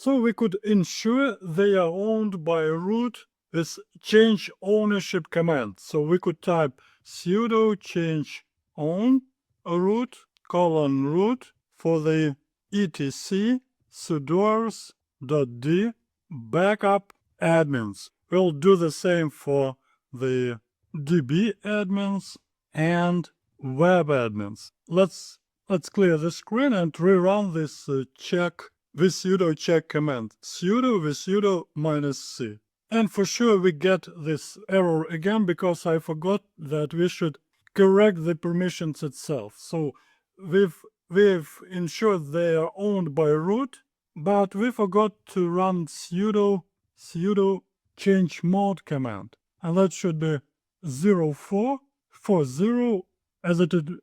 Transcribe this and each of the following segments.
So we could ensure they are owned by root with change ownership command. So we could type sudo change own root root for the etc sudoers.d backup admins. We'll do the same for the db admins and web admins. Let's clear the screen and rerun this check with sudo check command. Sudo with sudo -c. And for sure we get this error again because I forgot that we should correct the permissions itself. So we've ensured they are owned by root, but we forgot to run sudo chmod command. And that should be 0440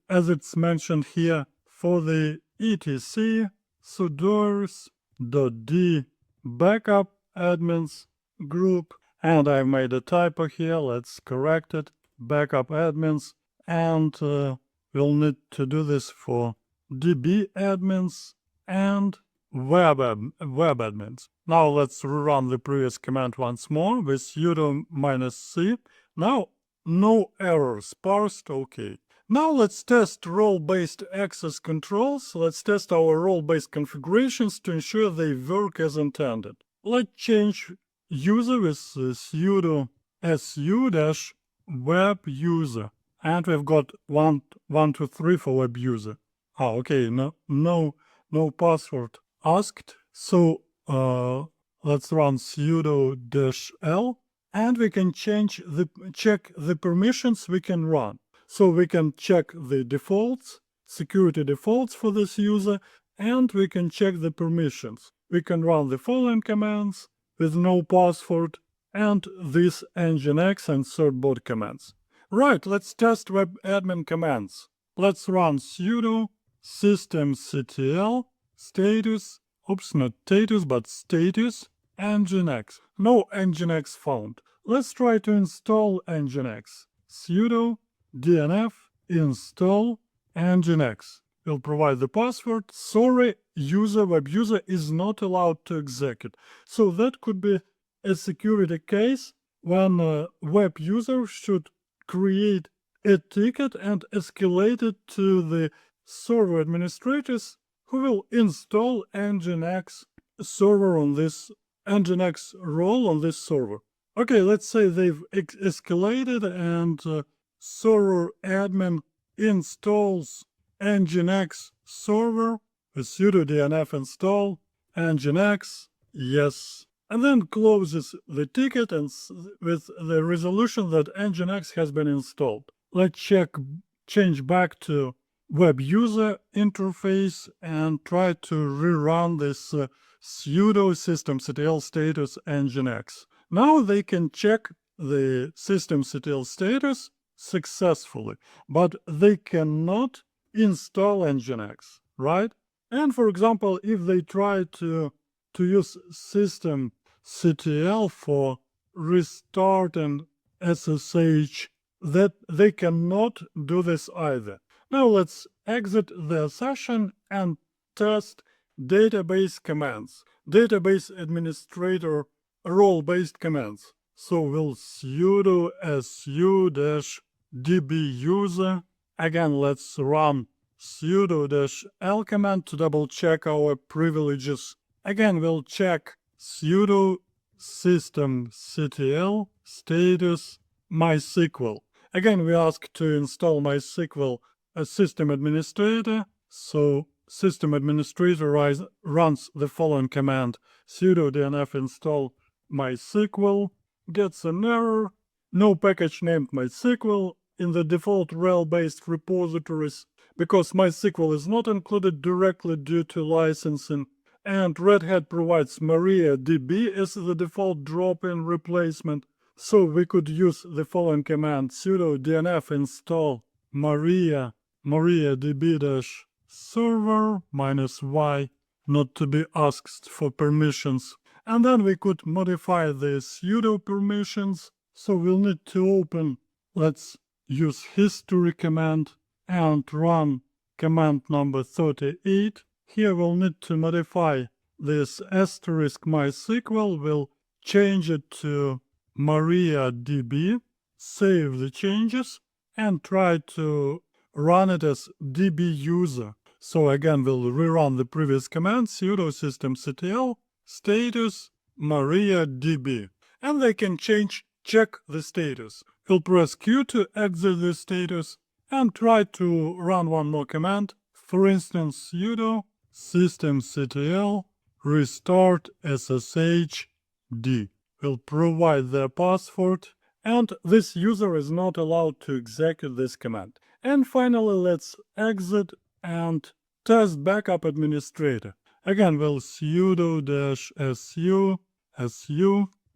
as it's mentioned here for the etc sudoers.d backup admins group. And I made a typo here. Let's correct it. Backup admins. And we'll need to do this for db admins and web admins. Now let's rerun the previous command once more with sudo -c. Now no errors, parsed, okay. Now let's test role-based access controls. Let's test our role-based configurations to ensure they work as intended. Let's change user with sudo su-web user. And we've got 1, 2, 3 for web user. Okay, no password asked. So let's run sudo-l and we can check the permissions we can run. So we can check the defaults, security defaults for this user, and we can check the permissions. We can run the following commands with no password and these nginx and certbot commands. Right, let's test web admin commands. Let's run sudo systemctl status, oops, not status, but status, nginx. No nginx found. Let's try to install nginx. Sudo dnf install nginx. We'll provide the password. Sorry, web user is not allowed to execute. So that could be a security case when a web user should create a ticket and escalate it to the server administrators who will install nginx server on this nginx role on this server. Okay, let's say they've escalated and server admin installs nginx server with sudo dnf install nginx, yes, and then closes the ticket and with the resolution that nginx has been installed. Let's change back to web user interface and try to rerun this sudo systemctl status nginx. Now they can check the systemctl status successfully, but they cannot install nginx, right? And for example, if they try to use systemctl for restarting SSH, that they cannot do this either. Now let's exit the session and test database commands, database administrator role-based commands. So we'll sudo su-dbuser. Again, let's run sudo-l command to double check our privileges. Again, we'll check sudo systemctl status MySQL. Again, we ask to install MySQL as system administrator. So system administrator runs the following command: sudo dnf install MySQL, gets an error, no package named MySQL in the default rel-based repositories, because MySQL is not included directly due to licensing, and Red Hat provides MariaDB as the default drop-in replacement. So we could use the following command: sudo dnf install mariadb-server -y, not to be asked for permissions. And then we could modify the sudo permissions. So we'll need to open, let's use history command and run command number 38. Here we'll need to modify this asterisk MySQL, we'll change it to MariaDB, save the changes, and try to run it as DB user. So again, we'll rerun the previous command, sudo systemctl status MariaDB. And they can check the status. We'll press Q to exit the status and try to run one more command. For instance, sudo systemctl restart sshd. We'll provide their password, and this user is not allowed to execute this command. And finally, let's exit and test backup administrator. Again, we'll sudo-su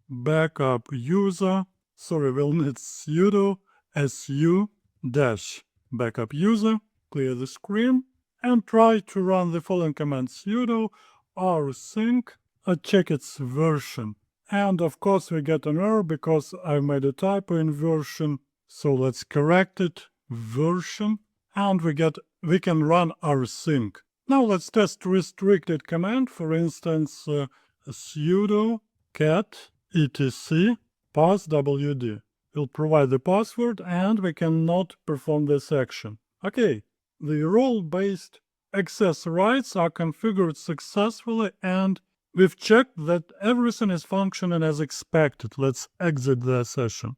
backup user. Sorry, we'll need sudo su-backup user. Clear the screen and try to run the following command: sudo rsync, check its version. And of course we get an error because I made a typo in version. So let's correct it, version, and we can run rsync. Now let's test restricted command. For instance, sudo cat etc passwd. We'll provide the password and we cannot perform this action. Okay, the role-based access rights are configured successfully and we've checked that everything is functioning as expected. Let's exit the session.